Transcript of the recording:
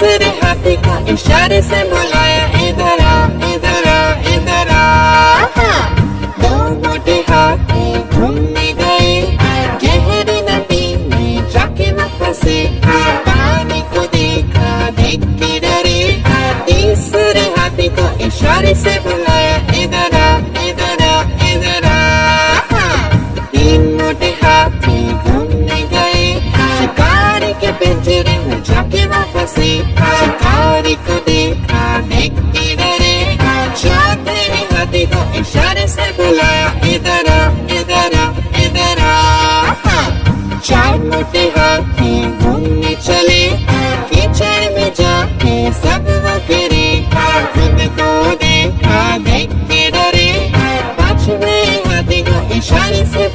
तीसरे हाथी को इशारे से बुलाया, इधर आ, इधर आ, इधर आ। दो मोटे हाथी घूमने गए गहरी नदी में, जाके न फंसे। पानी को देखा, देख के डरे। तीसरे हाथी को इशारे से बुलाया, इधर आ, इधर आ, इधर आ। तीन मोटे हाथी घूमने गए शिकारी के पिंजरे में, जाके न फंसे। शिकारी को देखा, देख के डरे। चौथे हाथी को इशारे से बुलाया, इधर आ, इधर आ, इधर आ। चार मोटे हाथी घूमने चले कीचड़ में, जाके सब वो गिरे। खुद को देखा, देख के डरे। पांचवे हाथी को इशारे से